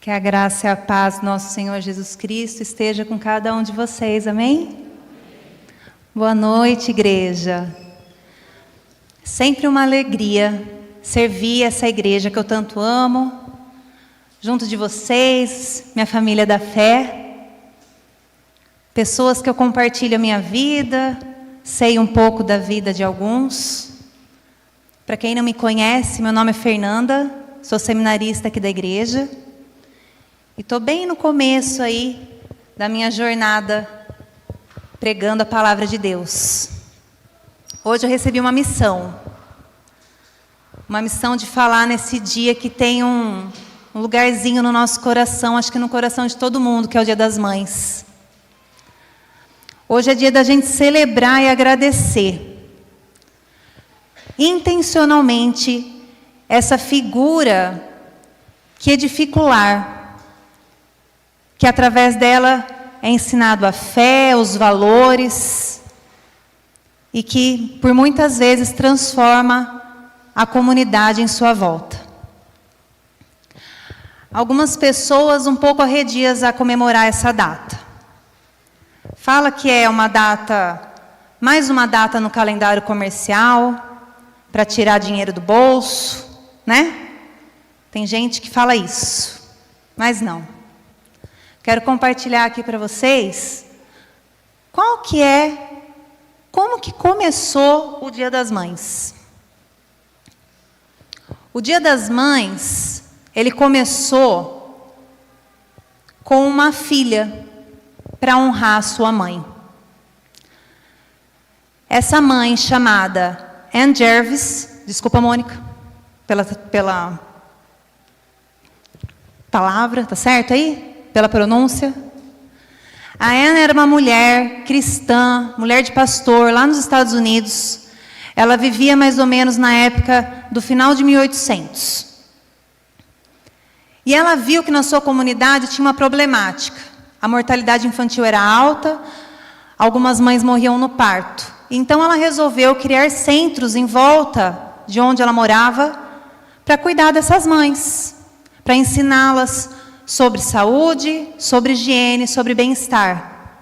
Que a graça e a paz do nosso Senhor Jesus Cristo esteja com cada um de vocês, amém? Boa noite, igreja. Sempre uma alegria servir essa igreja que eu tanto amo, junto de vocês, minha família da fé, pessoas que eu compartilho a minha vida, sei um pouco da vida de alguns. Para quem não me conhece, meu nome é Fernanda, sou seminarista aqui da igreja. E estou bem no começo aí da minha jornada pregando a palavra de Deus. Hoje eu recebi uma missão de falar nesse dia que tem um lugarzinho no nosso coração, acho que no coração de todo mundo, que é o Dia das Mães. Hoje é dia da gente celebrar e agradecer intencionalmente essa figura que edifica o lar, que através dela é ensinado a fé, os valores, e que por muitas vezes transforma a comunidade em sua volta. Algumas pessoas um pouco arredias a comemorar essa data. Fala que é uma data, mais uma data no calendário comercial, para tirar dinheiro do bolso, né? Tem gente que fala isso, mas não. Quero compartilhar aqui para vocês como que começou o Dia das Mães. O Dia das Mães, ele começou com uma filha para honrar a sua mãe. Essa mãe chamada Ann Jarvis, desculpa, Mônica, pela palavra, tá certo aí? Pela pronúncia. A Anne era uma mulher cristã, mulher de pastor, lá nos Estados Unidos. Ela vivia mais ou menos na época do final de 1800. E ela viu que na sua comunidade tinha uma problemática. A mortalidade infantil era alta, algumas mães morriam no parto. Então ela resolveu criar centros em volta de onde ela morava para cuidar dessas mães, para ensiná-las sobre saúde, sobre higiene, sobre bem-estar.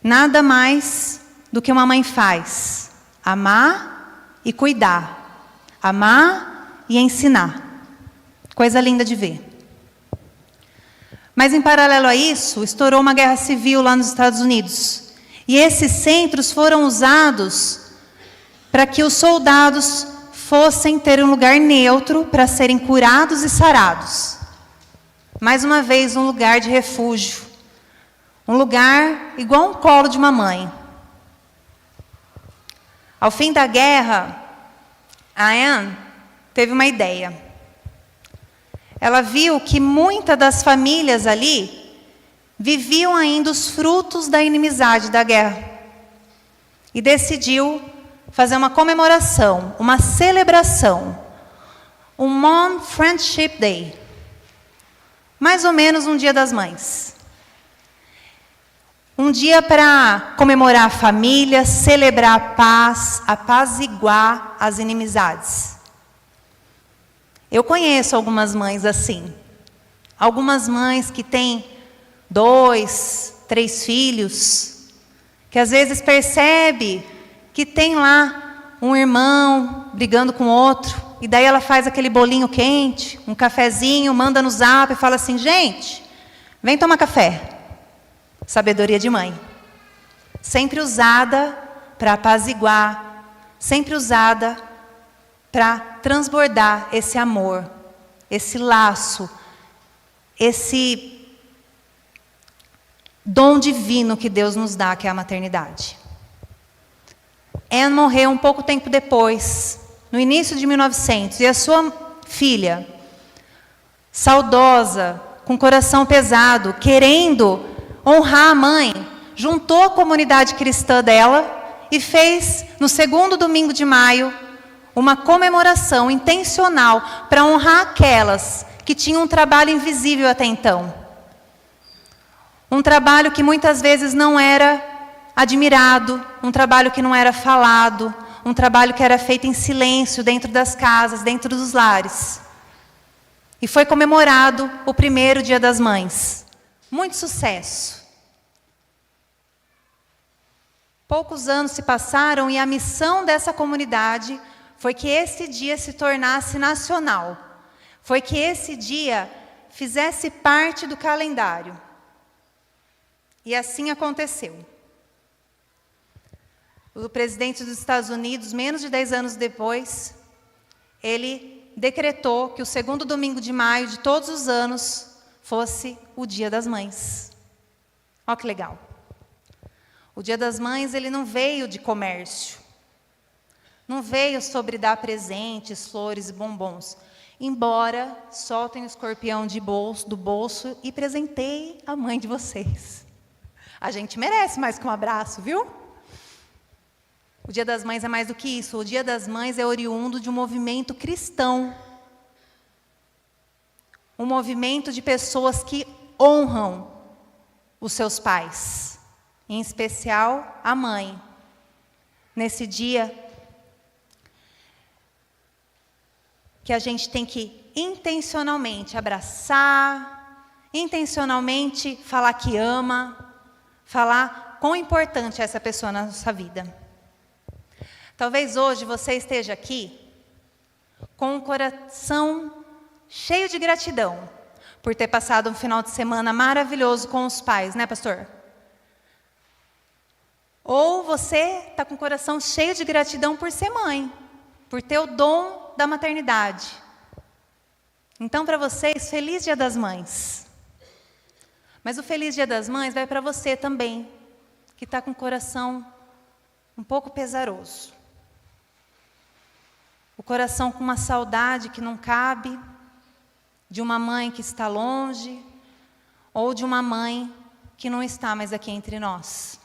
Nada mais do que uma mãe faz: amar e cuidar, amar e ensinar. Coisa linda de ver. Mas em paralelo a isso, estourou uma guerra civil lá nos Estados Unidos. E esses centros foram usados para que os soldados fossem ter um lugar neutro para serem curados e sarados. Mais uma vez, um lugar de refúgio. Um lugar igual um colo de uma mãe. Ao fim da guerra, a Anne teve uma ideia. Ela viu que muitas das famílias ali viviam ainda os frutos da inimizade da guerra. E decidiu fazer uma comemoração, uma celebração. Um Mom Friendship Day. Mais ou menos um Dia das Mães. Um dia para comemorar a família, celebrar a paz, apaziguar as inimizades. Eu conheço algumas mães assim. Algumas mães que têm 2, 3 filhos, que às vezes percebe que tem lá um irmão brigando com outro, e daí ela faz aquele bolinho quente, um cafezinho, manda no zap e fala assim: gente, vem tomar café. Sabedoria de mãe. Sempre usada para apaziguar, sempre usada para transbordar esse amor, esse laço, esse dom divino que Deus nos dá, que é a maternidade. Anne morreu um pouco tempo depois, no início de 1900, e a sua filha, saudosa, com coração pesado, querendo honrar a mãe, juntou a comunidade cristã dela e fez, no segundo domingo de maio, uma comemoração intencional para honrar aquelas que tinham um trabalho invisível até então. Um trabalho que muitas vezes não era admirado, um trabalho que não era falado, um trabalho que era feito em silêncio, dentro das casas, dentro dos lares. E foi comemorado o primeiro Dia das Mães. Muito sucesso. Poucos anos se passaram e a missão dessa comunidade foi que esse dia se tornasse nacional. Foi que esse dia fizesse parte do calendário. E assim aconteceu. O presidente dos Estados Unidos, menos de 10 anos depois, ele decretou que o segundo domingo de maio de todos os anos fosse o Dia das Mães. Olha que legal. O Dia das Mães, ele não veio de comércio. Não veio sobre dar presentes, flores e bombons. Embora soltem o escorpião do bolso e presenteiem a mãe de vocês. A gente merece mais que um abraço, viu? O Dia das Mães é mais do que isso. O Dia das Mães é oriundo de um movimento cristão. Um movimento de pessoas que honram os seus pais. Em especial, a mãe. Nesse dia, que a gente tem que intencionalmente abraçar, intencionalmente falar que ama, falar quão importante é essa pessoa na nossa vida. Talvez hoje você esteja aqui com o coração cheio de gratidão por ter passado um final de semana maravilhoso com os pais, né, pastor? Ou você está com o coração cheio de gratidão por ser mãe, por ter o dom da maternidade. Então, para vocês, feliz Dia das Mães. Mas o feliz Dia das Mães vai para você também, que está com o coração um pouco pesaroso. O coração com uma saudade que não cabe, de uma mãe que está longe, ou de uma mãe que não está mais aqui entre nós.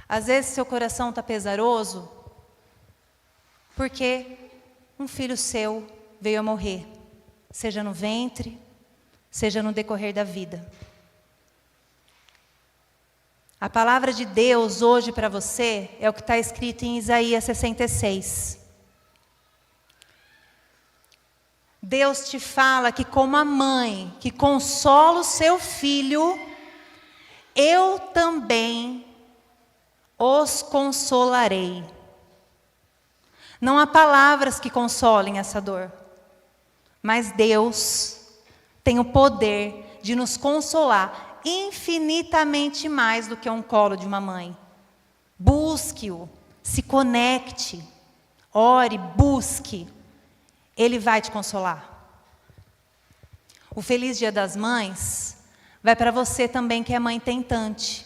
Às vezes seu coração está pesaroso porque um filho seu veio a morrer, seja no ventre, seja no decorrer da vida. A palavra de Deus hoje para você é o que está escrito em Isaías 66. Deus te fala que como a mãe que consola o seu filho, eu também os consolarei. Não há palavras que consolem essa dor, mas Deus tem o poder de nos consolar infinitamente mais do que um colo de uma mãe. Busque-o, se conecte, ore, busque. Ele vai te consolar. O Feliz Dia das Mães vai para você também que é mãe tentante.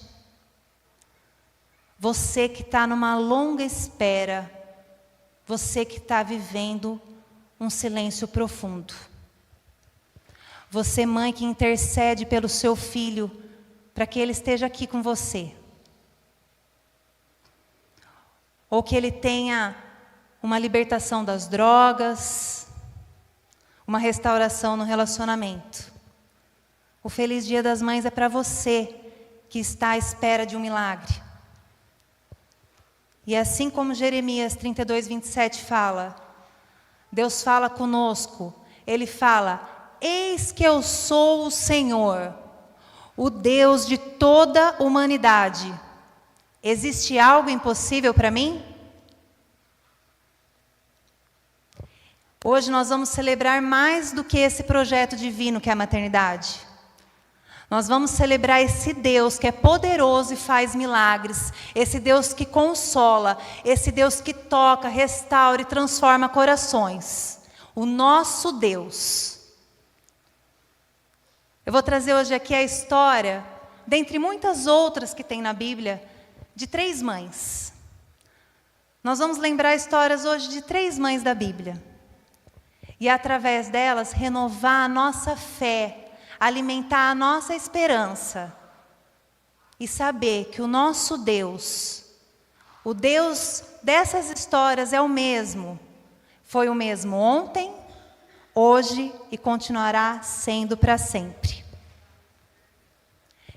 Você que está numa longa espera. Você que está vivendo um silêncio profundo. Você, mãe, que intercede pelo seu filho, para que ele esteja aqui com você. Ou que ele tenha uma libertação das drogas, uma restauração no relacionamento. O Feliz Dia das Mães é para você, que está à espera de um milagre. E assim como Jeremias 32, 27 fala, Deus fala conosco, Ele fala, eis que eu sou o Senhor, o Deus de toda a humanidade. Existe algo impossível para mim? Hoje nós vamos celebrar mais do que esse projeto divino que é a maternidade. Nós vamos celebrar esse Deus que é poderoso e faz milagres, esse Deus que consola, esse Deus que toca, restaura e transforma corações. O nosso Deus. Eu vou trazer hoje aqui a história, dentre muitas outras que tem na Bíblia, de 3 mães. Nós vamos lembrar histórias hoje de 3 mães da Bíblia. E através delas renovar a nossa fé, alimentar a nossa esperança e saber que o nosso Deus, o Deus dessas histórias é o mesmo. Foi o mesmo ontem, hoje e continuará sendo para sempre.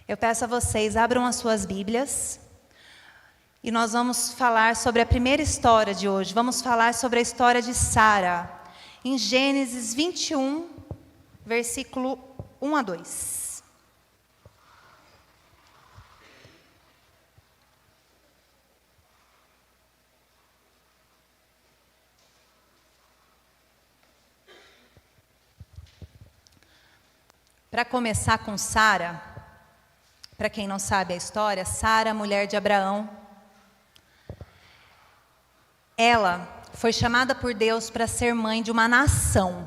Eu peço a vocês, abram as suas Bíblias e nós vamos falar sobre a primeira história de hoje. Vamos falar sobre a história de Sara. em Gênesis 21, versículo 1 a 2. Para começar com Sara, para quem não sabe a história, Sara, mulher de Abraão, ela foi chamada por Deus para ser mãe de uma nação.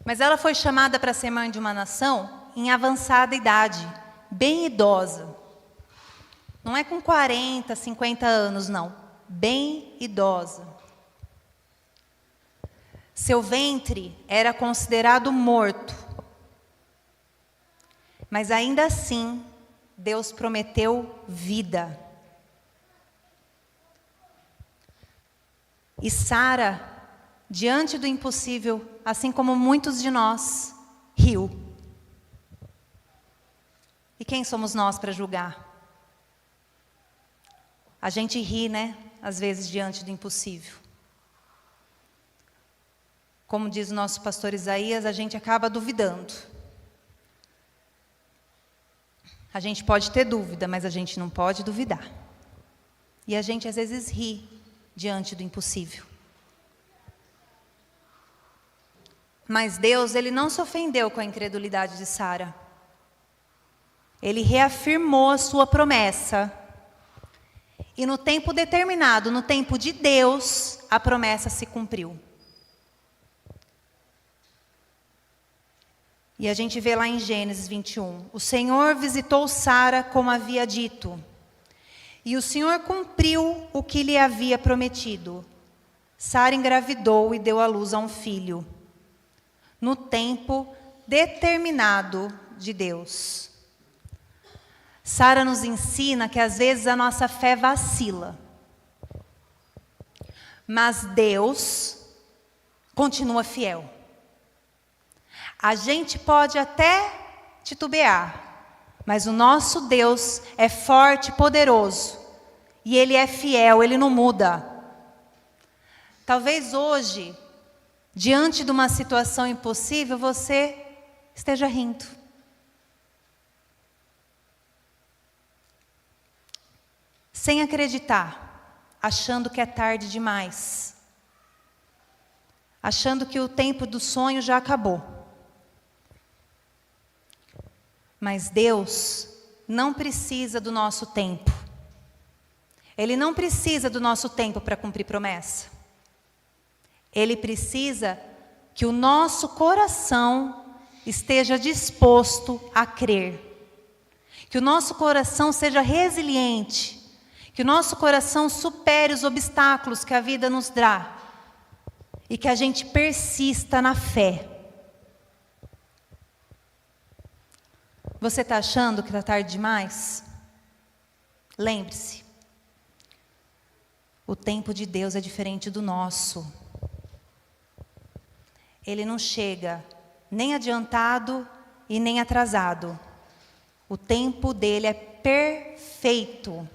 Mas ela foi chamada para ser mãe de uma nação em avançada idade, bem idosa. Não é com 40, 50 anos, não. Bem idosa. Seu ventre era considerado morto. Mas ainda assim, Deus prometeu vida. E Sara, diante do impossível, assim como muitos de nós, riu. E quem somos nós para julgar? A gente ri, né? Às vezes, diante do impossível. Como diz o nosso pastor Isaías, a gente acaba duvidando. A gente pode ter dúvida, mas a gente não pode duvidar. E a gente às vezes ri diante do impossível. Mas Deus, Ele não se ofendeu com a incredulidade de Sara. Ele reafirmou a sua promessa. E no tempo determinado, no tempo de Deus, a promessa se cumpriu. E a gente vê lá em Gênesis 21. O Senhor visitou Sara como havia dito. E o Senhor cumpriu o que lhe havia prometido. Sara engravidou e deu à luz a um filho. No tempo determinado de Deus. Sara nos ensina que às vezes a nossa fé vacila. Mas Deus continua fiel. A gente pode até titubear, mas o nosso Deus é forte e poderoso. E Ele é fiel, Ele não muda. Talvez hoje, diante de uma situação impossível, você esteja rindo. Sem acreditar, achando que é tarde demais. Achando que o tempo do sonho já acabou. Mas Deus não precisa do nosso tempo. Ele não precisa do nosso tempo para cumprir promessa. Ele precisa que o nosso coração esteja disposto a crer. Que o nosso coração seja resiliente. Que o nosso coração supere os obstáculos que a vida nos dá. E que a gente persista na fé. Você está achando que está tarde demais? Lembre-se, o tempo de Deus é diferente do nosso. Ele não chega nem adiantado e nem atrasado. O tempo dele é perfeito.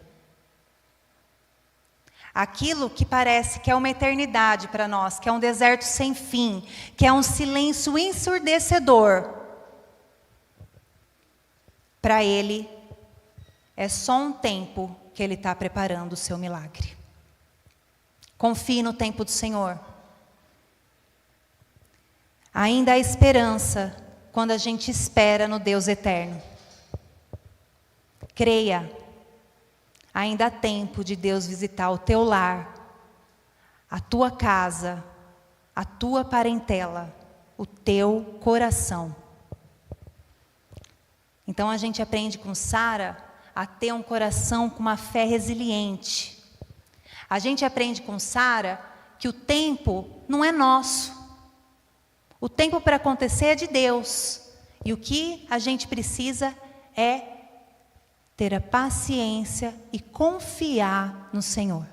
Aquilo que parece que é uma eternidade para nós, que é um deserto sem fim, que é um silêncio ensurdecedor, para Ele, é só um tempo que Ele está preparando o seu milagre. Confie no tempo do Senhor. Ainda há esperança quando a gente espera no Deus eterno. Creia, ainda há tempo de Deus visitar o teu lar, a tua casa, a tua parentela, o teu coração. Então a gente aprende com Sara a ter um coração com uma fé resiliente. A gente aprende com Sara que o tempo não é nosso. O tempo para acontecer é de Deus. E o que a gente precisa é ter a paciência e confiar no Senhor.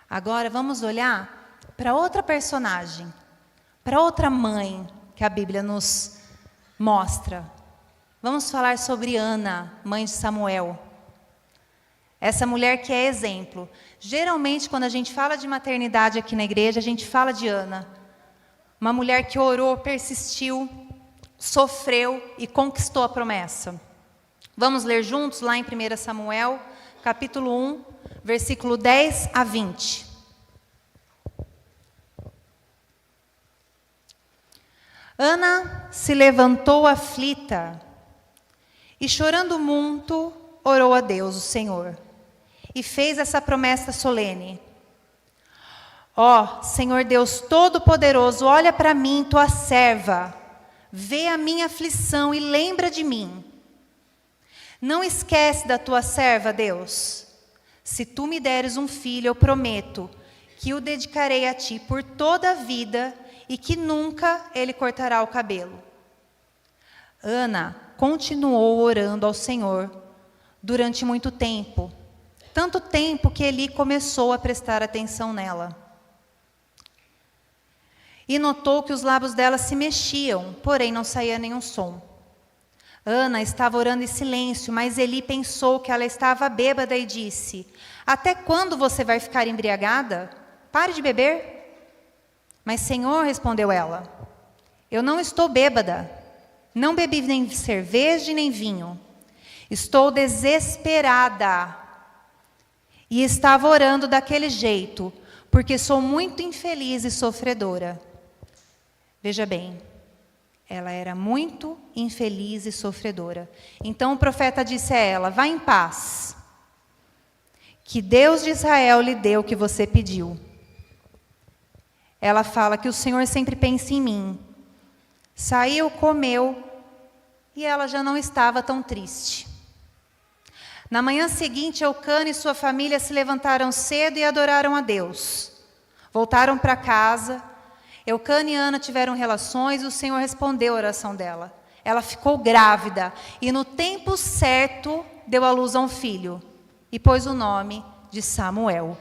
Agora vamos olhar para outra personagem, para outra mãe que a Bíblia nos mostra. Vamos falar sobre Ana, mãe de Samuel. Essa mulher que é exemplo. Geralmente, quando a gente fala de maternidade aqui na igreja, a gente fala de Ana. Uma mulher que orou, persistiu, sofreu e conquistou a promessa. Vamos ler juntos lá em 1 Samuel, capítulo 1, versículo 10 a 20. Ana se levantou aflita e, chorando muito, orou a Deus, o Senhor, e fez essa promessa solene. Ó, Senhor Deus Todo-Poderoso, olha para mim, tua serva, vê a minha aflição e lembra de mim. Não esquece da tua serva, Deus. Se tu me deres um filho, eu prometo que o dedicarei a ti por toda a vida e que nunca ele cortará o cabelo. Ana continuou orando ao Senhor durante muito tempo, tanto tempo que Eli começou a prestar atenção nela. E notou que os lábios dela se mexiam, porém não saía nenhum som. Ana estava orando em silêncio, mas Eli pensou que ela estava bêbada e disse: até quando você vai ficar embriagada? Pare de beber. Mas Senhor, respondeu ela, eu não estou bêbada, não bebi nem cerveja nem vinho. Estou desesperada. E estava orando daquele jeito, porque sou muito infeliz e sofredora. Veja bem, ela era muito infeliz e sofredora. Então o profeta disse a ela: vá em paz, que Deus de Israel lhe deu o que você pediu. Ela fala que o Senhor sempre pensa em mim. Saiu, comeu, e ela já não estava tão triste. Na manhã seguinte, Eucana e sua família se levantaram cedo e adoraram a Deus. Voltaram para casa. Eucana e Ana tiveram relações e o Senhor respondeu a oração dela. Ela ficou grávida e no tempo certo deu à luz a um filho e pôs o nome de Samuel,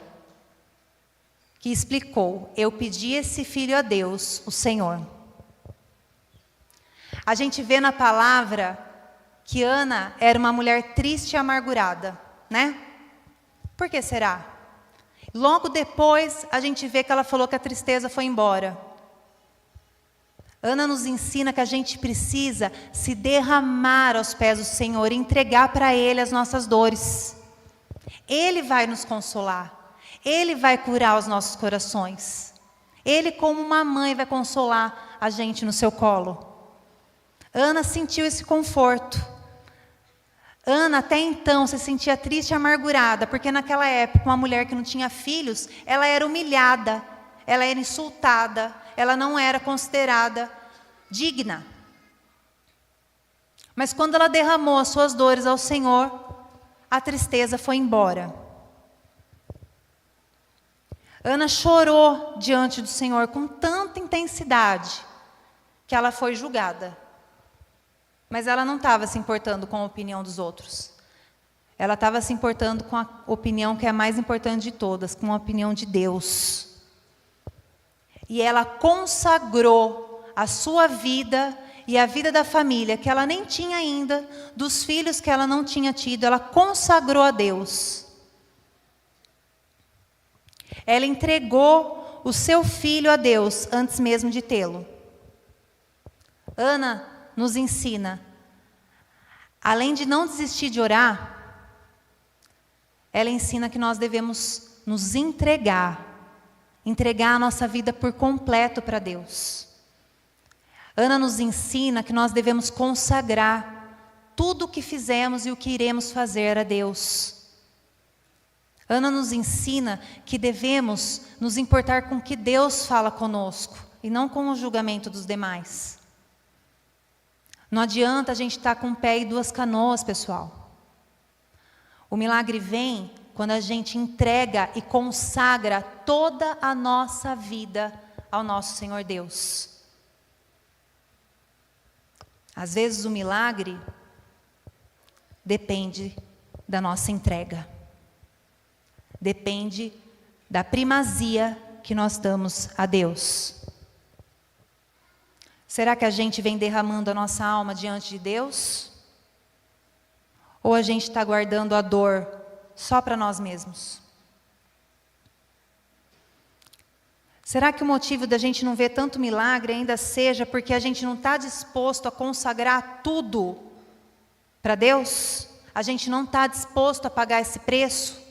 que explicou: eu pedi esse filho a Deus, o Senhor. A gente vê na palavra que Ana era uma mulher triste e amargurada, né? Por que será? Logo depois a gente vê que ela falou que a tristeza foi embora. Ana nos ensina que a gente precisa se derramar aos pés do Senhor e entregar para Ele as nossas dores. Ele vai nos consolar. Ele vai curar os nossos corações. Ele, como uma mãe, vai consolar a gente no seu colo. Ana sentiu esse conforto. Ana, até então, se sentia triste e amargurada, porque naquela época, uma mulher que não tinha filhos, ela era humilhada, ela era insultada, ela não era considerada digna. Mas quando ela derramou as suas dores ao Senhor, a tristeza foi embora. Ana chorou diante do Senhor com tanta intensidade que ela foi julgada. Mas ela não estava se importando com a opinião dos outros. Ela estava se importando com a opinião que é a mais importante de todas, com a opinião de Deus. E ela consagrou a sua vida e a vida da família, que ela nem tinha ainda, dos filhos que ela não tinha tido, ela consagrou a Deus. Ela entregou o seu filho a Deus antes mesmo de tê-lo. Ana nos ensina, além de não desistir de orar, ela ensina que nós devemos nos entregar a nossa vida por completo para Deus. Ana nos ensina que nós devemos consagrar tudo o que fizemos e o que iremos fazer a Deus. Ana nos ensina que devemos nos importar com o que Deus fala conosco e não com o julgamento dos demais. Não adianta a gente estar com um pé e duas canoas, pessoal. O milagre vem quando a gente entrega e consagra toda a nossa vida ao nosso Senhor Deus. Às vezes o milagre depende da nossa entrega. Depende da primazia que nós damos a Deus. Será que a gente vem derramando a nossa alma diante de Deus? Ou a gente está guardando a dor só para nós mesmos? Será que o motivo da gente não ver tanto milagre ainda seja porque a gente não está disposto a consagrar tudo para Deus? A gente não está disposto a pagar esse preço?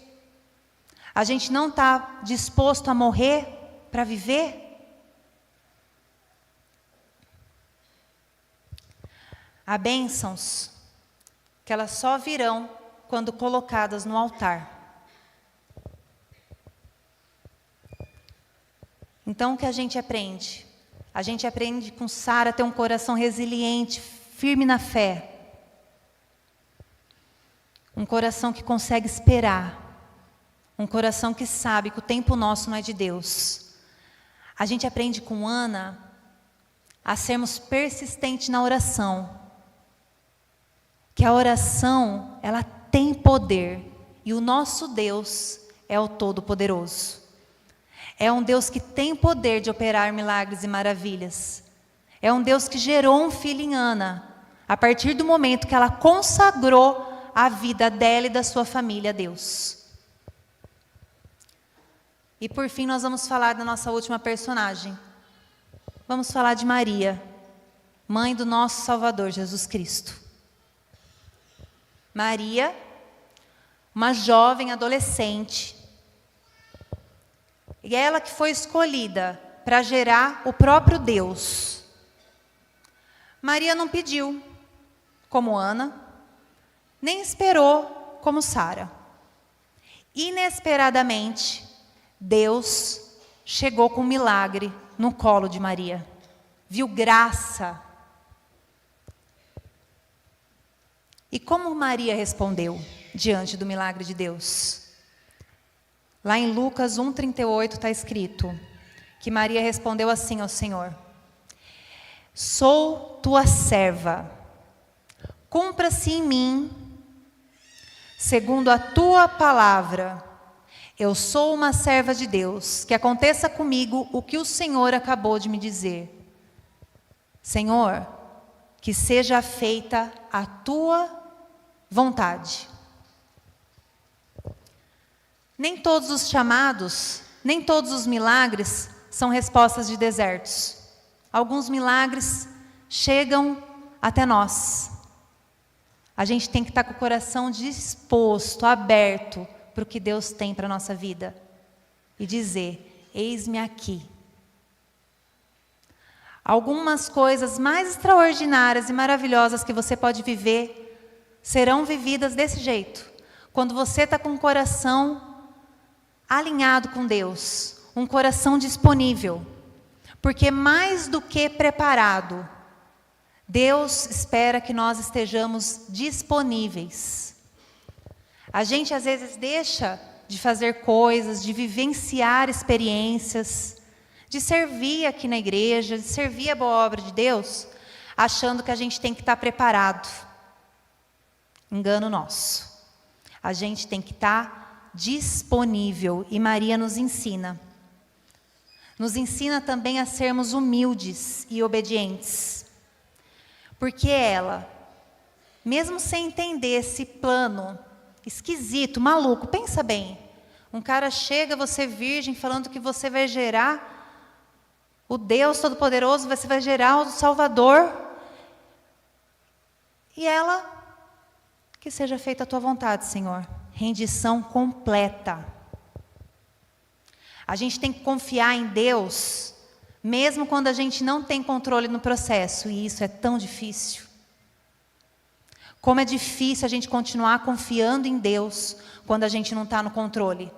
A gente não está disposto a morrer para viver? Há bênçãos que elas só virão quando colocadas no altar. Então, o que a gente aprende? A gente aprende com Sara a ter um coração resiliente, firme na fé. Um coração que consegue esperar. Um coração que sabe que o tempo nosso não é de Deus. A gente aprende com Ana a sermos persistentes na oração. Que a oração, ela tem poder. E o nosso Deus é o Todo-Poderoso. É um Deus que tem poder de operar milagres e maravilhas. É um Deus que gerou um filho em Ana, a partir do momento que ela consagrou a vida dela e da sua família a Deus. E por fim nós vamos falar da nossa última personagem. Vamos falar de Maria, mãe do nosso Salvador Jesus Cristo. Maria, uma jovem adolescente, e é ela que foi escolhida para gerar o próprio Deus. Maria não pediu, como Ana, nem esperou, como Sara. Inesperadamente, Deus chegou com um milagre no colo de Maria. Viu graça. E como Maria respondeu diante do milagre de Deus? Lá em Lucas 1,38 está escrito que Maria respondeu assim ao Senhor: sou tua serva, cumpra-se em mim, segundo a tua palavra. Eu sou uma serva de Deus, que aconteça comigo o que o Senhor acabou de me dizer. Senhor, que seja feita a tua vontade. Nem todos os chamados, nem todos os milagres são respostas de desertos. Alguns milagres chegam até nós. A gente tem que estar com o coração disposto, aberto para o que Deus tem para a nossa vida. E dizer, eis-me aqui. Algumas coisas mais extraordinárias e maravilhosas que você pode viver, serão vividas desse jeito. Quando você está com o coração alinhado com Deus, um coração disponível, porque mais do que preparado, Deus espera que nós estejamos disponíveis. A gente às vezes deixa de fazer coisas, de vivenciar experiências, de servir aqui na igreja, de servir a boa obra de Deus, achando que a gente tem que estar preparado. Engano nosso. A gente tem que estar disponível, e Maria nos ensina. Nos ensina também a sermos humildes e obedientes. Porque ela, mesmo sem entender esse plano esquisito, maluco, pensa bem. Um cara chega, você virgem, falando que você vai gerar o Deus Todo-Poderoso, você vai gerar o Salvador. E ela, que seja feita a tua vontade, Senhor. Rendição completa. A gente tem que confiar em Deus, mesmo quando a gente não tem controle no processo, e isso é tão difícil. Como é difícil a gente continuar confiando em Deus quando a gente não está no controle,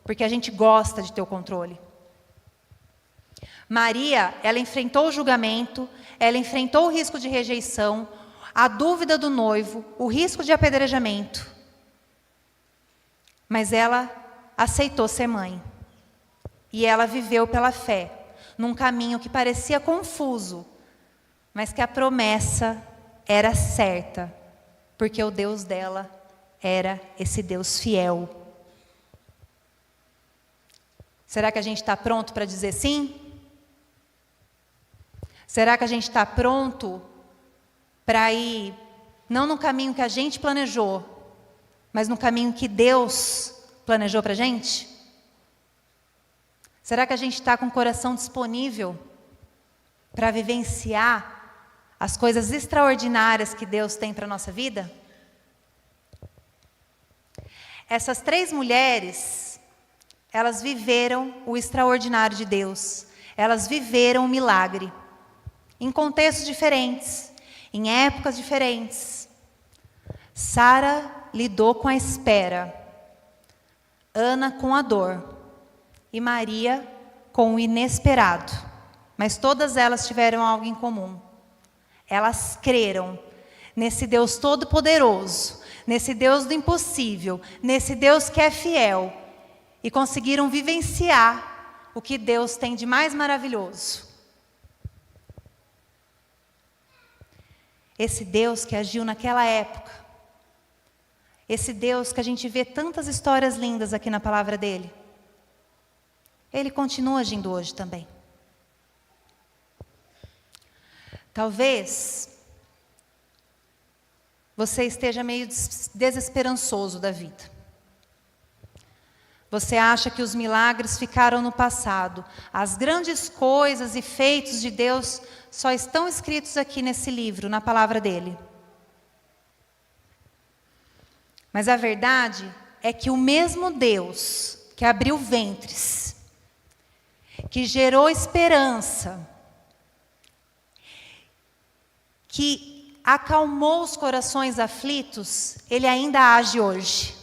porque a gente gosta de ter o controle. Maria, ela enfrentou o julgamento, ela enfrentou o risco de rejeição, a dúvida do noivo, o risco de apedrejamento. Mas ela aceitou ser mãe. E ela viveu pela fé, num caminho que parecia confuso, mas que a promessa era certa, porque o Deus dela era esse Deus fiel. Será que a gente está pronto para dizer sim? Será que a gente está pronto para ir, não no caminho que a gente planejou, mas no caminho que Deus planejou para a gente? Será que a gente está com o coração disponível para vivenciar as coisas extraordinárias que Deus tem para a nossa vida? Essas 3 mulheres, elas viveram o extraordinário de Deus. Elas viveram o milagre. Em contextos diferentes, em épocas diferentes. Sara lidou com a espera. Ana com a dor. E Maria com o inesperado. Mas todas elas tiveram algo em comum. Elas creram nesse Deus todo-poderoso, nesse Deus do impossível, nesse Deus que é fiel, e conseguiram vivenciar o que Deus tem de mais maravilhoso. Esse Deus que agiu naquela época, esse Deus que a gente vê tantas histórias lindas aqui na palavra dele, ele continua agindo hoje também. Talvez você esteja meio desesperançoso da vida. Você acha que os milagres ficaram no passado. As grandes coisas e feitos de Deus só estão escritos aqui nesse livro, na palavra dele. Mas a verdade é que o mesmo Deus que abriu ventres, que gerou esperança, que acalmou os corações aflitos, ele ainda age hoje.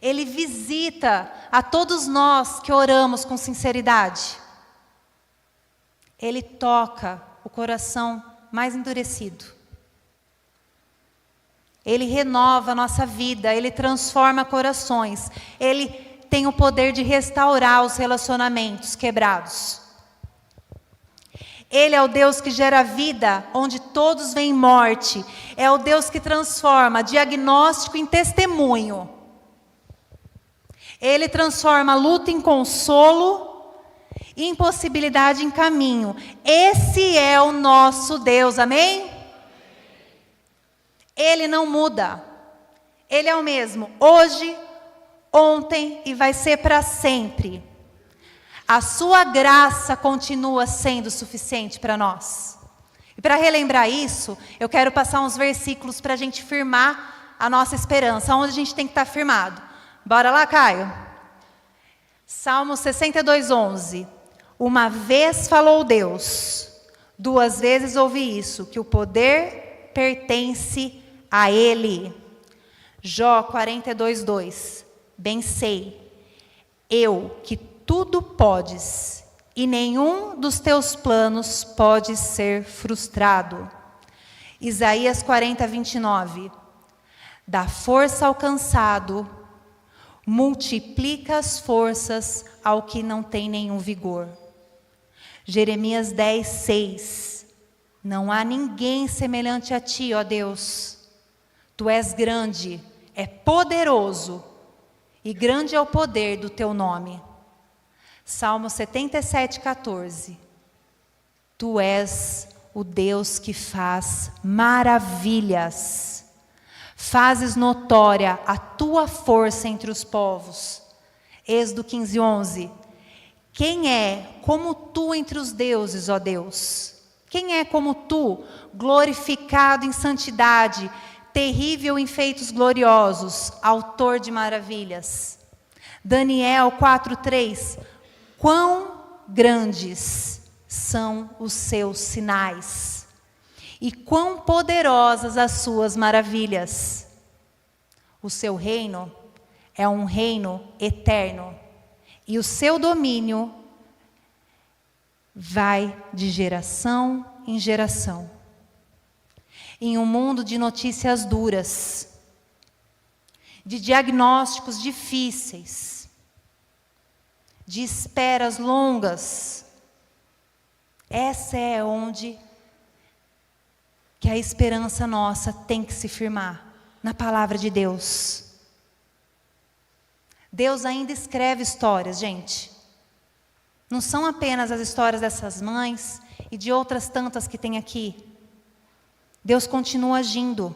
Ele visita a todos nós que oramos com sinceridade. Ele toca o coração mais endurecido. Ele renova a nossa vida, ele transforma corações. Ele tem o poder de restaurar os relacionamentos quebrados. Ele é o Deus que gera vida onde todos veem morte. É o Deus que transforma diagnóstico em testemunho. Ele transforma luta em consolo e impossibilidade em caminho. Esse é o nosso Deus, amém? Ele não muda. Ele é o mesmo hoje, ontem e vai ser para sempre. A sua graça continua sendo suficiente para nós. E para relembrar isso, eu quero passar uns versículos para a gente firmar a nossa esperança, onde a gente tem que estar firmado. Bora lá, Caio? Salmo 62:11. Uma vez falou Deus, 2 vezes ouvi isso, que o poder pertence a Ele. Jó 42:2. Bem sei, eu que tudo podes, e nenhum dos teus planos pode ser frustrado. Isaías 40:29. Dá força ao cansado, multiplica as forças ao que não tem nenhum vigor. Jeremias 10:6. Não há ninguém semelhante a ti, ó Deus. Tu és grande, é poderoso, e grande é o poder do teu nome. Salmo 77:14. Tu és o Deus que faz maravilhas. Fazes notória a tua força entre os povos. Êxodo 15:11. Quem é como tu entre os deuses, ó Deus? Quem é como tu, glorificado em santidade, terrível em feitos gloriosos, autor de maravilhas? Daniel 4:3. Quão grandes são os seus sinais, e quão poderosas as suas maravilhas. O seu reino é um reino eterno, e o seu domínio vai de geração em geração. Em um mundo de notícias duras, de diagnósticos difíceis, de esperas longas, essa é onde que a esperança nossa tem que se firmar, na palavra de Deus. Deus ainda escreve histórias, gente. Não são apenas as histórias dessas mães e de outras tantas que tem aqui. Deus continua agindo.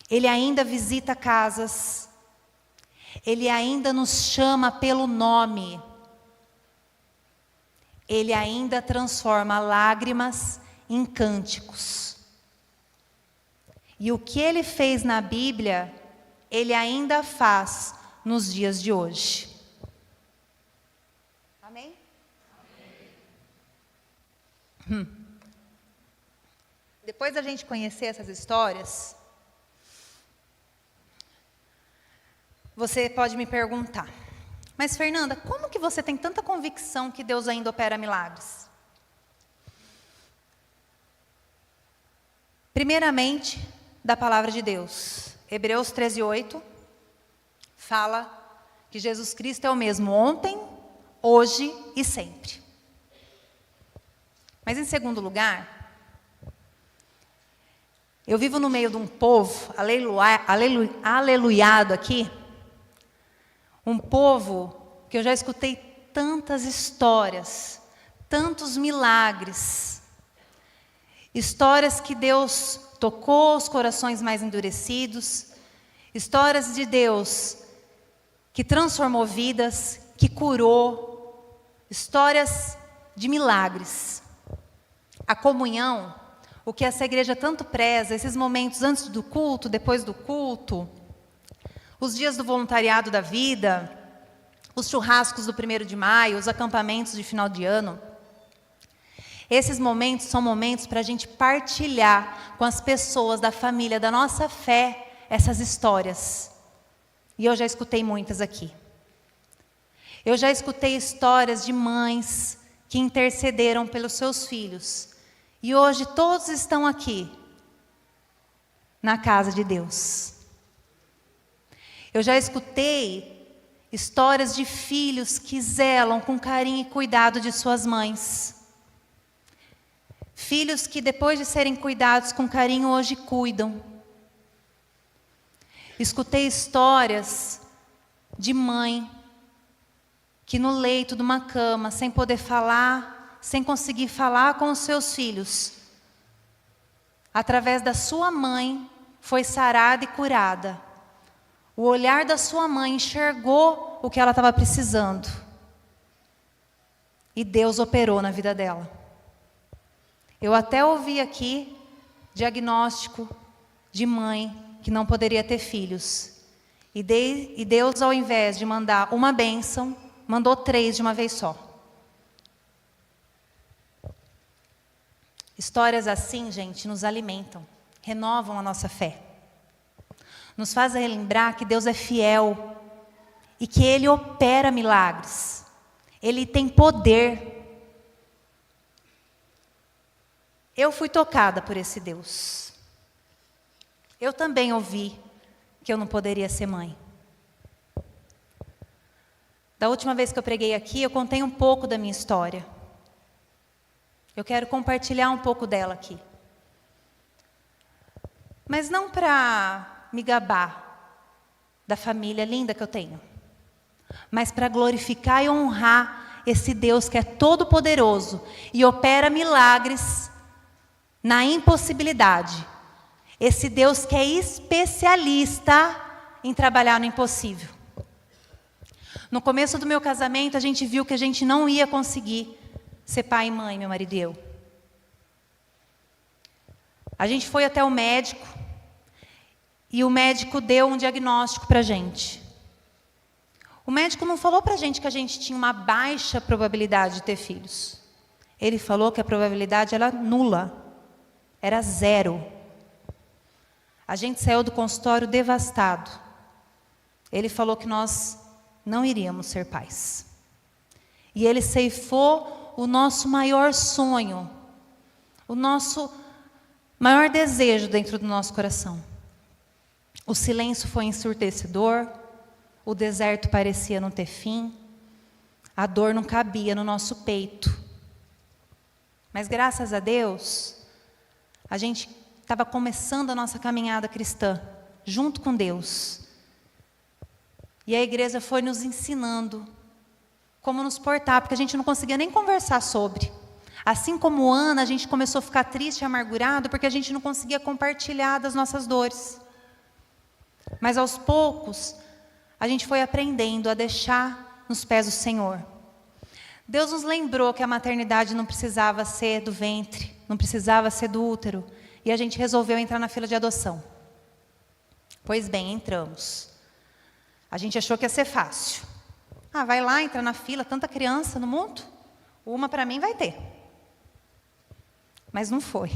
Ele ainda visita casas. Ele ainda nos chama pelo nome. Ele ainda transforma lágrimas em cânticos. E o que Ele fez na Bíblia, Ele ainda faz nos dias de hoje. Amém? Depois da gente conhecer essas histórias, você pode me perguntar, mas Fernanda, como que você tem tanta convicção que Deus ainda opera milagres? Primeiramente, da palavra de Deus. Hebreus 13:8 fala que Jesus Cristo é o mesmo ontem, hoje e sempre. Mas em segundo lugar, eu vivo no meio de um povo, aleluiado aqui, um povo que eu já escutei tantas histórias, tantos milagres, histórias que Deus tocou os corações mais endurecidos, histórias de Deus que transformou vidas, que curou, histórias de milagres. A comunhão, o que essa igreja tanto preza, esses momentos antes do culto, depois do culto, os dias do voluntariado da vida, os churrascos do 1º de maio, os acampamentos de final de ano. Esses momentos são momentos para a gente partilhar com as pessoas da família, da nossa fé, essas histórias. E eu já escutei muitas aqui. Eu já escutei histórias de mães que intercederam pelos seus filhos. E hoje todos estão aqui, na casa de Deus. Eu já escutei histórias de filhos que zelam com carinho e cuidado de suas mães. Filhos que depois de serem cuidados com carinho, hoje cuidam. Escutei histórias de mãe que no leito de uma cama, sem poder falar, sem conseguir falar com os seus filhos, através da sua mãe, foi sarada e curada. O olhar da sua mãe enxergou o que ela estava precisando. E Deus operou na vida dela. Eu até ouvi aqui diagnóstico de mãe que não poderia ter filhos. E Deus, ao invés de mandar uma bênção, mandou 3 de uma vez só. Histórias assim, gente, nos alimentam, renovam a nossa fé. Nos fazem lembrar que Deus é fiel e que Ele opera milagres. Ele tem poder. Eu fui tocada por esse Deus. Eu também ouvi que eu não poderia ser mãe. Da última vez que eu preguei aqui, eu contei um pouco da minha história. Eu quero compartilhar um pouco dela aqui. Mas não para me gabar da família linda que eu tenho, mas para glorificar e honrar esse Deus que é todo-poderoso e opera milagres na impossibilidade. Esse Deus que é especialista em trabalhar no impossível. No começo do meu casamento, a gente viu que a gente não ia conseguir ser pai e mãe, meu marido e eu. A gente foi até o médico e o médico deu um diagnóstico para a gente. O médico não falou para a gente que a gente tinha uma baixa probabilidade de ter filhos. Ele falou que a probabilidade era nula, era 0. A gente saiu do consultório devastado. Ele falou que nós não iríamos ser pais. E ele ceifou o nosso maior sonho, o nosso maior desejo dentro do nosso coração. O silêncio foi ensurdecedor, o deserto parecia não ter fim, a dor não cabia no nosso peito. Mas graças a Deus, a gente estava começando a nossa caminhada cristã, junto com Deus. E a igreja foi nos ensinando como nos portar, porque a gente não conseguia nem conversar sobre. Assim como Ana, a gente começou a ficar triste e amargurado, porque a gente não conseguia compartilhar das nossas dores. Mas aos poucos, a gente foi aprendendo a deixar nos pés do Senhor. Deus nos lembrou que a maternidade não precisava ser do ventre, não precisava ser do útero, e a gente resolveu entrar na fila de adoção. Pois bem, entramos. A gente achou que ia ser fácil. Vai lá, entra na fila, tanta criança no mundo, uma para mim vai ter. Mas não foi.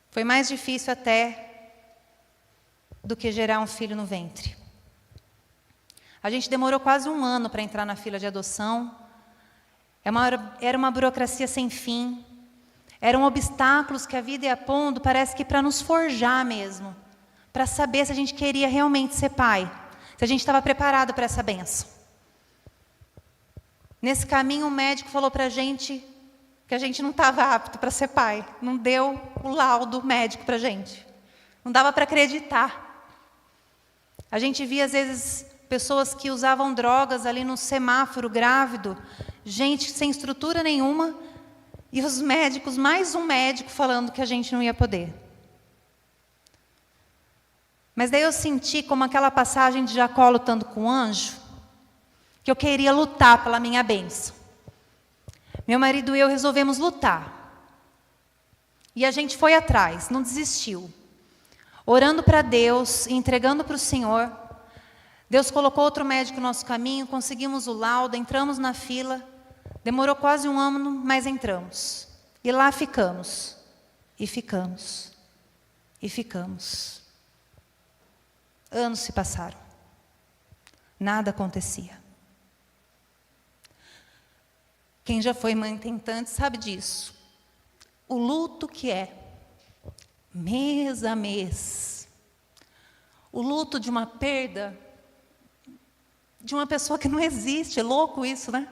Foi mais difícil até do que gerar um filho no ventre. A gente demorou quase 1 ano para entrar na fila de adoção. Era uma burocracia sem fim. Eram obstáculos que a vida ia pondo, parece que para nos forjar mesmo. Para saber se a gente queria realmente ser pai. Se a gente estava preparado para essa bênção. Nesse caminho, o médico falou para a gente que a gente não estava apto para ser pai. Não deu o laudo médico para a gente. Não dava para acreditar. A gente via, às vezes, pessoas que usavam drogas ali no semáforo grávido. Gente sem estrutura nenhuma. E os médicos, mais um médico falando que a gente não ia poder. Mas daí eu senti como aquela passagem de Jacó lutando com o anjo, que eu queria lutar pela minha bênção. Meu marido e eu resolvemos lutar. E a gente foi atrás, não desistiu. Orando para Deus e entregando para o Senhor. Deus colocou outro médico no nosso caminho, conseguimos o laudo, entramos na fila. Demorou quase 1 ano, mas entramos. E lá ficamos. E ficamos. E ficamos. Anos se passaram. Nada acontecia. Quem já foi mãe tentante sabe disso. O luto que é, mês a mês. O luto de uma perda de uma pessoa que não existe. É louco isso, né?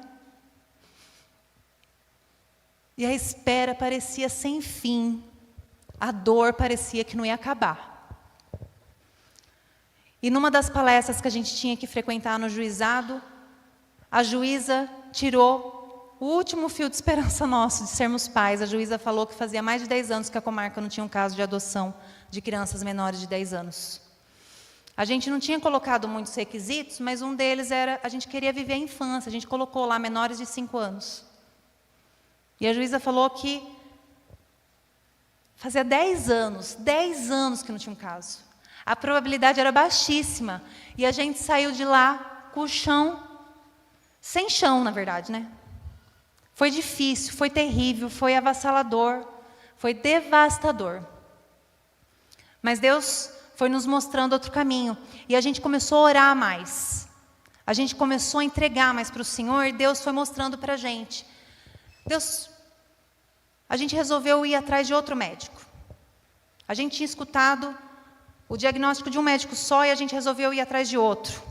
E a espera parecia sem fim. A dor parecia que não ia acabar. E numa das palestras que a gente tinha que frequentar no juizado, a juíza tirou o último fio de esperança nosso de sermos pais. A juíza falou que fazia mais de 10 anos que a comarca não tinha um caso de adoção de crianças menores de 10 anos. A gente não tinha colocado muitos requisitos, mas um deles era, a gente queria viver a infância. A gente colocou lá menores de 5 anos. E a juíza falou que fazia 10 anos que não tinha um caso. A probabilidade era baixíssima. E a gente saiu de lá com o chão, sem chão, na verdade, né? Foi difícil, foi terrível, foi avassalador, foi devastador. Mas Deus foi nos mostrando outro caminho. E a gente começou a orar mais. A gente começou a entregar mais para o Senhor e Deus foi mostrando para a gente. A gente resolveu ir atrás de outro médico. A gente tinha escutado o diagnóstico de um médico só e a gente resolveu ir atrás de outro.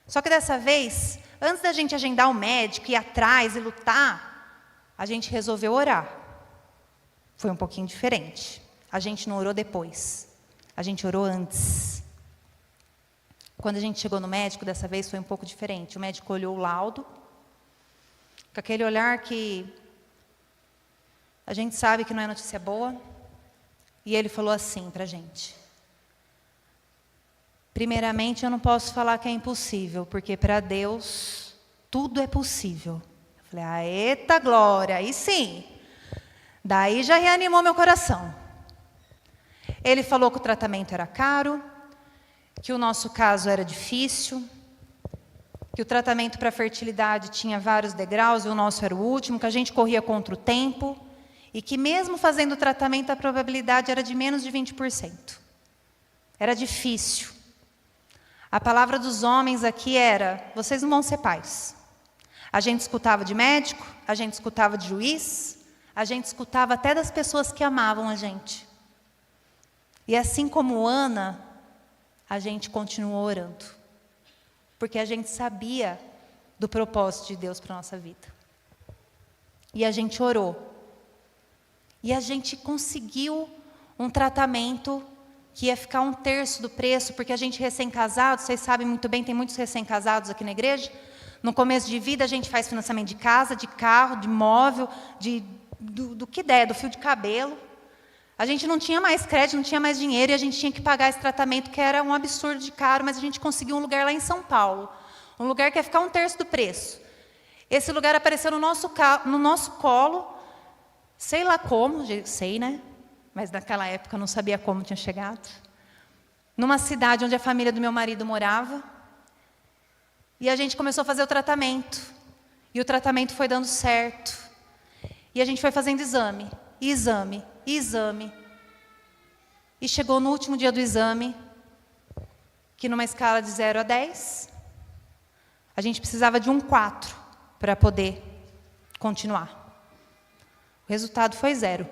Só que dessa vez, antes da gente agendar o médico, ir atrás e lutar, a gente resolveu orar. Foi um pouquinho diferente. A gente não orou depois. A gente orou antes. Quando a gente chegou no médico, dessa vez foi um pouco diferente. O médico olhou o laudo, com aquele olhar que a gente sabe que não é notícia boa, e ele falou assim para a gente: primeiramente, eu não posso falar que é impossível, porque para Deus tudo é possível. Eu falei, eita glória, aí sim. Daí já reanimou meu coração. Ele falou que o tratamento era caro, que o nosso caso era difícil, que o tratamento para fertilidade tinha vários degraus e o nosso era o último, que a gente corria contra o tempo e que mesmo fazendo o tratamento a probabilidade era de menos de 20%. Era difícil. A palavra dos homens aqui era, vocês não vão ser pais. A gente escutava de médico, a gente escutava de juiz, a gente escutava até das pessoas que amavam a gente. E assim como Ana, a gente continuou orando. Porque a gente sabia do propósito de Deus para a nossa vida. E a gente orou. E a gente conseguiu um tratamento que ia ficar 1/3 do preço, porque a gente recém-casado, vocês sabem muito bem, tem muitos recém-casados aqui na igreja. No começo de vida a gente faz financiamento de casa, de carro, de móvel, do que der, do fio de cabelo. A gente não tinha mais crédito, não tinha mais dinheiro, e a gente tinha que pagar esse tratamento, que era um absurdo de caro, mas a gente conseguiu um lugar lá em São Paulo. Um lugar que ia ficar 1/3 do preço. Esse lugar apareceu no nosso colo, sei lá como, sei, né? Mas naquela época eu não sabia como tinha chegado. Numa cidade onde a família do meu marido morava. E a gente começou a fazer o tratamento. E o tratamento foi dando certo. E a gente foi fazendo exame, exame, exame. E chegou no último dia do exame, que numa escala de 0 a 10, a gente precisava de um 4 para poder continuar. O resultado foi 0.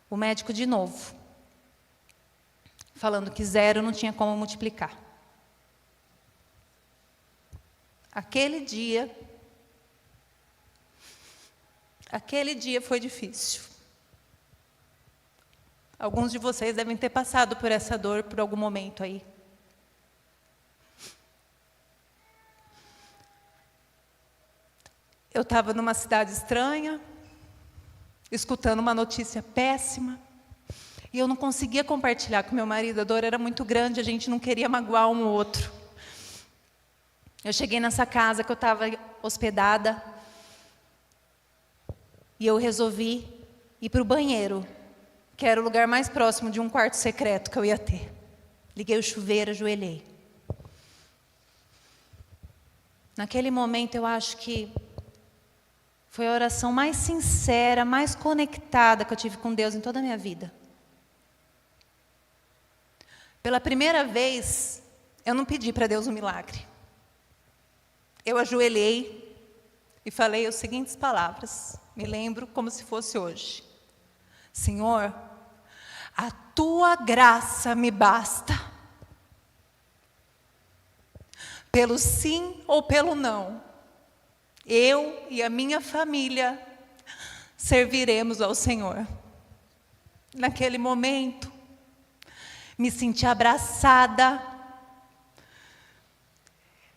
O médico de novo, falando que 0 não tinha como multiplicar. Aquele dia foi difícil. Alguns de vocês devem ter passado por essa dor por algum momento aí. Eu estava numa cidade estranha, escutando uma notícia péssima, e eu não conseguia compartilhar com meu marido. A dor era muito grande, a gente não queria magoar um ou outro. Eu cheguei nessa casa que eu estava hospedada, e eu resolvi ir para o banheiro, que era o lugar mais próximo de um quarto secreto que eu ia ter. Liguei o chuveiro, ajoelhei. Naquele momento eu acho que foi a oração mais sincera, mais conectada que eu tive com Deus em toda a minha vida. Pela primeira vez, eu não pedi para Deus um milagre. Eu ajoelhei e falei as seguintes palavras. Me lembro como se fosse hoje. Senhor, a tua graça me basta. Pelo sim ou pelo não, eu e a minha família serviremos ao Senhor. Naquele momento, me senti abraçada.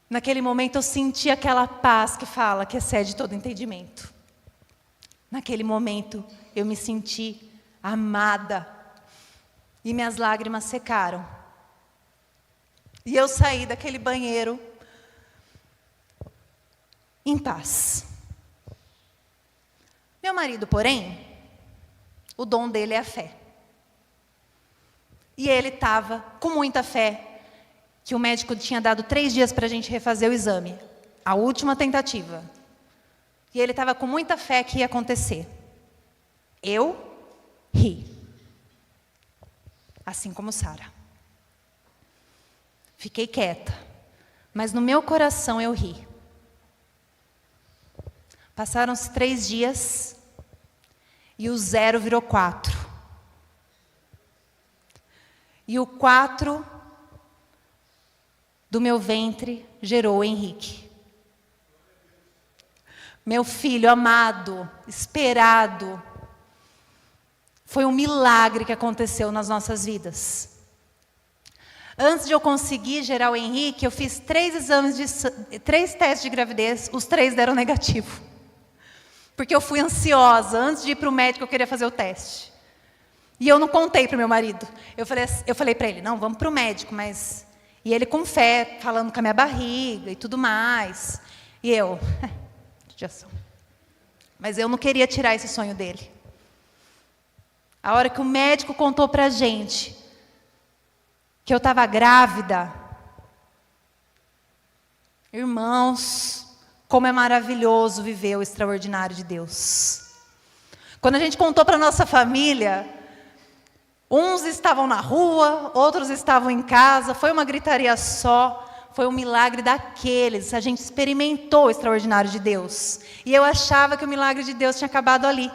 Naquele momento eu senti aquela paz que fala, que excede todo entendimento. Naquele momento eu me senti amada. E minhas lágrimas secaram. E eu saí daquele banheiro em paz. Meu marido, porém, o dom dele é a fé. E ele estava com muita fé, que o médico tinha dado 3 dias para a gente refazer o exame, a última tentativa. E ele estava com muita fé que ia acontecer. Eu ri, assim como Sara. Fiquei quieta, mas no meu coração eu ri. Passaram-se 3 dias e o 0 virou 4. E o 4 do meu ventre gerou o Henrique. Meu filho amado, esperado. Foi um milagre que aconteceu nas nossas vidas. Antes de eu conseguir gerar o Henrique, eu fiz 3 testes de gravidez, os 3 deram negativo. Porque eu fui ansiosa, antes de ir para o médico eu queria fazer o teste. E eu não contei para o meu marido. Eu falei para ele, não, vamos para o médico, mas... E ele com fé, falando com a minha barriga e tudo mais. E eu... judiação. Mas eu não queria tirar esse sonho dele. A hora que o médico contou para a gente que eu estava grávida, irmãos, como é maravilhoso viver o extraordinário de Deus. Quando a gente contou para a nossa família, uns estavam na rua, outros estavam em casa, foi uma gritaria só, foi um milagre daqueles, a gente experimentou o extraordinário de Deus. E eu achava que o milagre de Deus tinha acabado ali.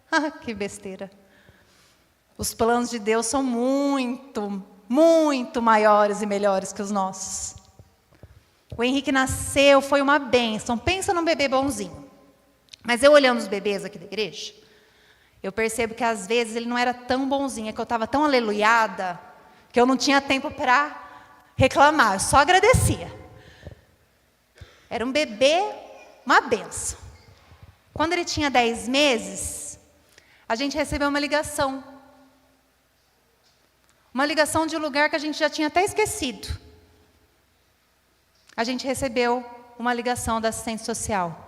Ah, que besteira. Os planos de Deus são muito, muito maiores e melhores que os nossos. O Henrique nasceu, foi uma bênção. Pensa num bebê bonzinho. Mas eu olhando os bebês aqui da igreja, eu percebo que às vezes ele não era tão bonzinho, é que eu estava tão aleluiada, que eu não tinha tempo para reclamar, eu só agradecia. Era um bebê, uma bênção. Quando ele tinha 10 meses, a gente recebeu uma ligação. Uma ligação de um lugar que a gente já tinha até esquecido. A gente recebeu uma ligação da assistente social.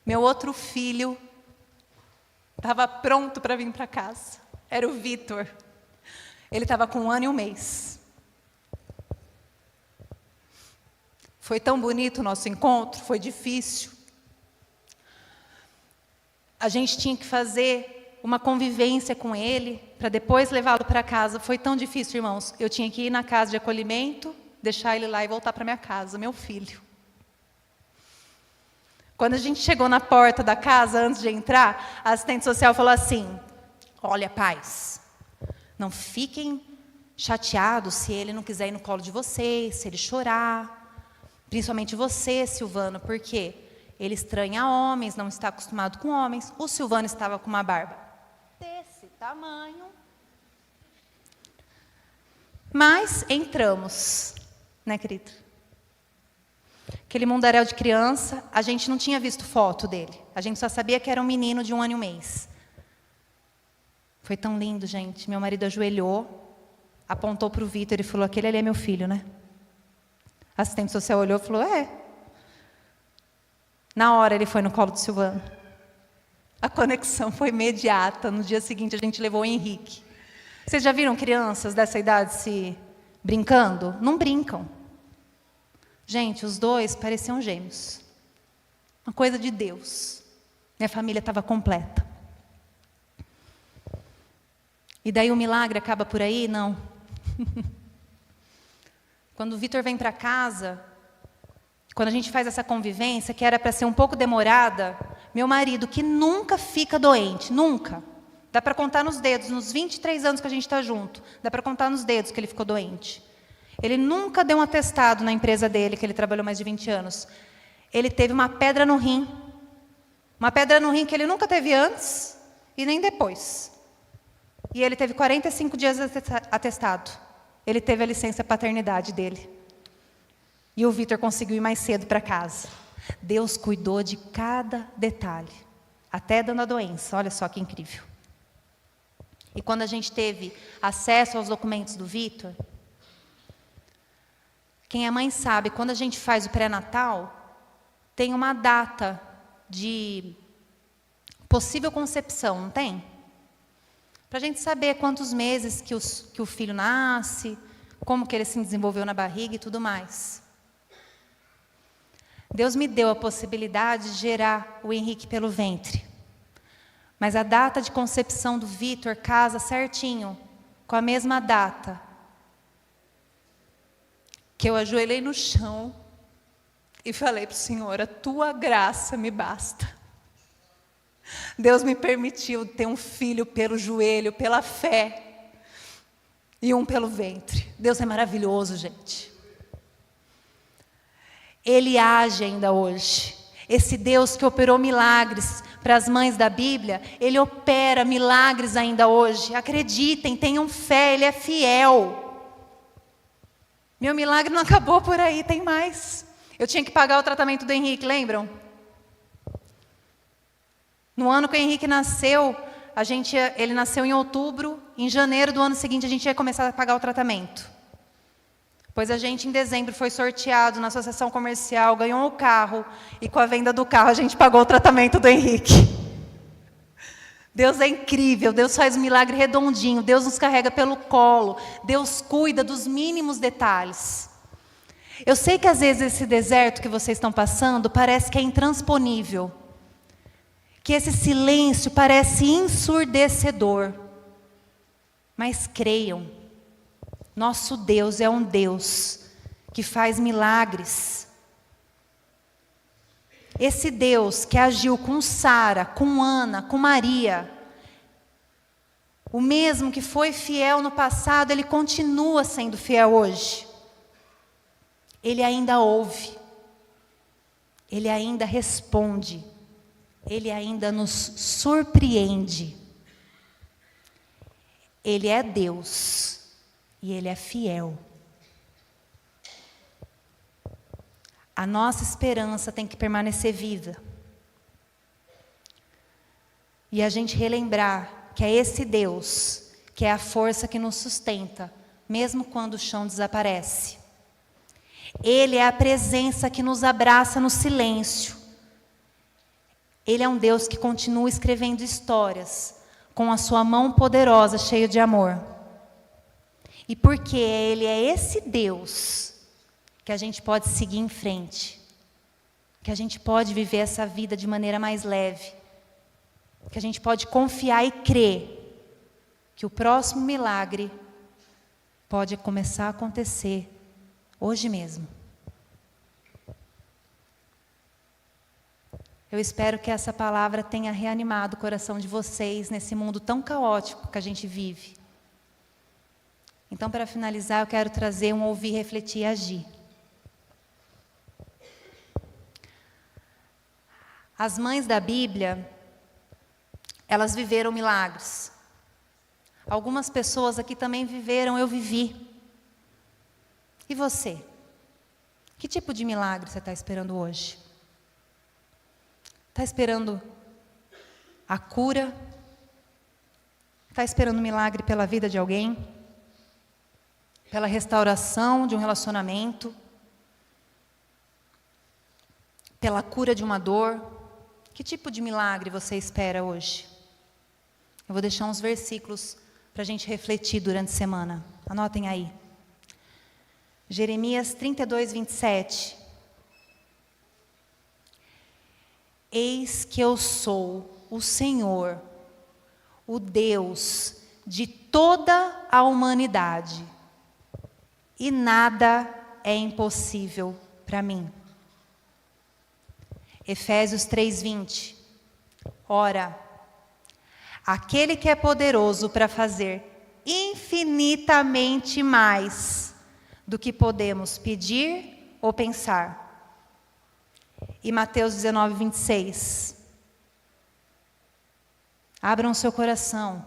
Meu outro filho estava pronto para vir para casa. Era o Vitor. Ele estava com 1 ano e 1 mês. Foi tão bonito o nosso encontro, foi difícil. A gente tinha que fazer uma convivência com ele, para depois levá-lo para casa. Foi tão difícil, irmãos. Eu tinha que ir na casa de acolhimento, deixar ele lá e voltar para minha casa, meu filho. Quando a gente chegou na porta da casa, antes de entrar, a assistente social falou assim: olha, pais, não fiquem chateados se ele não quiser ir no colo de vocês, se ele chorar. Principalmente você, Silvano, porque ele estranha homens, não está acostumado com homens. O Silvano estava com uma barba desse tamanho. Mas entramos, né, querido? Aquele mundaréu de criança, a gente não tinha visto foto dele. A gente só sabia que era um menino de 1 ano e 1 mês. Foi tão lindo, gente. Meu marido ajoelhou, apontou para o Vitor e falou: aquele ali é meu filho, né? A assistente social olhou e falou: é. Na hora ele foi no colo do Silvano. A conexão foi imediata. No dia seguinte a gente levou o Henrique. Vocês já viram crianças dessa idade se brincando? Não brincam. Gente, os dois pareciam gêmeos. Uma coisa de Deus. Minha família estava completa. E daí o milagre acaba por aí? Não. Quando o Vitor vem para casa, quando a gente faz essa convivência, que era para ser um pouco demorada, meu marido, que nunca fica doente, nunca. Dá para contar nos dedos, nos 23 anos que a gente está junto, dá para contar nos dedos que ele ficou doente. Ele nunca deu um atestado na empresa dele, que ele trabalhou mais de 20 anos. Ele teve uma pedra no rim. Uma pedra no rim que ele nunca teve antes e nem depois. E ele teve 45 dias atestado. Ele teve a licença paternidade dele. E o Vitor conseguiu ir mais cedo para casa. Deus cuidou de cada detalhe, até dando a doença. Olha só que incrível. E quando a gente teve acesso aos documentos do Vitor, quem é mãe sabe, quando a gente faz o pré-natal, tem uma data de possível concepção, não tem? Para a gente saber quantos meses que o filho nasce, como que ele se desenvolveu na barriga e tudo mais. Deus me deu a possibilidade de gerar o Henrique pelo ventre. Mas a data de concepção do Vitor casa certinho com a mesma data que eu ajoelhei no chão e falei para o Senhor: a tua graça me basta. Deus me permitiu ter um filho pelo joelho, pela fé, e um pelo ventre. Deus é maravilhoso, gente. Ele age ainda hoje. Esse Deus que operou milagres para as mães da Bíblia, Ele opera milagres ainda hoje. Acreditem, tenham fé, Ele é fiel. Meu milagre não acabou por aí, tem mais. Eu tinha que pagar o tratamento do Henrique, lembram? No ano que o Henrique nasceu, ele nasceu em outubro, em janeiro do ano seguinte a gente ia começar a pagar o tratamento. Pois a gente, em dezembro, foi sorteado na associação comercial, ganhou o carro, e com a venda do carro a gente pagou o tratamento do Henrique. Deus é incrível, Deus faz um milagre redondinho, Deus nos carrega pelo colo, Deus cuida dos mínimos detalhes. Eu sei que às vezes esse deserto que vocês estão passando parece que é intransponível, que esse silêncio parece ensurdecedor, mas creiam, nosso Deus é um Deus que faz milagres. Esse Deus que agiu com Sara, com Ana, com Maria, o mesmo que foi fiel no passado, Ele continua sendo fiel hoje. Ele ainda ouve, Ele ainda responde, Ele ainda nos surpreende. Ele é Deus e Ele é fiel. A nossa esperança tem que permanecer viva. E a gente relembrar que é esse Deus, que é a força que nos sustenta, mesmo quando o chão desaparece. Ele é a presença que nos abraça no silêncio. Ele é um Deus que continua escrevendo histórias, com a sua mão poderosa, cheia de amor. E porque Ele é esse Deus, que a gente pode seguir em frente, que a gente pode viver essa vida de maneira mais leve, que a gente pode confiar e crer que o próximo milagre pode começar a acontecer hoje mesmo. Eu espero que essa palavra tenha reanimado o coração de vocês nesse mundo tão caótico que a gente vive. Então, para finalizar, eu quero trazer um ouvir, refletir e agir. As mães da Bíblia, elas viveram milagres. Algumas pessoas aqui também viveram, eu vivi. E você? Que tipo de milagre você está esperando hoje? Está esperando a cura? Está esperando um milagre pela vida de alguém? Pela restauração de um relacionamento? Pela cura de uma dor? Que tipo de milagre você espera hoje? Eu vou deixar uns versículos para a gente refletir durante a semana. Anotem aí. Jeremias 32, 27. Eis que eu sou o Senhor, o Deus de toda a humanidade, e nada é impossível para mim. Efésios 3:20. Ora, aquele que é poderoso para fazer infinitamente mais do que podemos pedir ou pensar. E Mateus 19:26. Abram seu coração.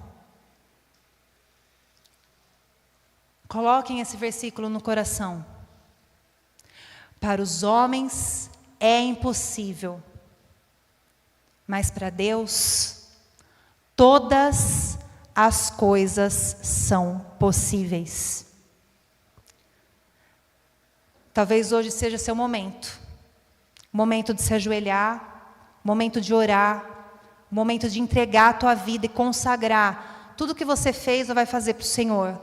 Coloquem esse versículo no coração. Para os homens é impossível, mas para Deus todas as coisas são possíveis. Talvez hoje seja seu momento. Momento de se ajoelhar, momento de orar, momento de entregar a tua vida e consagrar tudo que você fez ou vai fazer para o Senhor.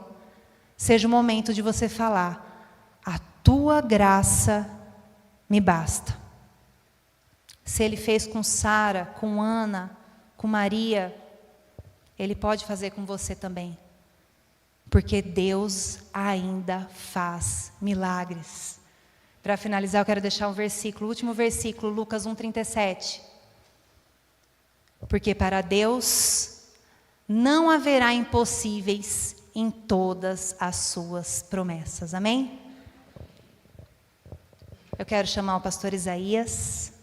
Seja o momento de você falar: a tua graça me basta. Se Ele fez com Sara, com Ana, com Maria, Ele pode fazer com você também. Porque Deus ainda faz milagres. Para finalizar, eu quero deixar um versículo, o último versículo, Lucas 1:37. Porque para Deus não haverá impossíveis em todas as suas promessas. Amém? Eu quero chamar o pastor Isaías.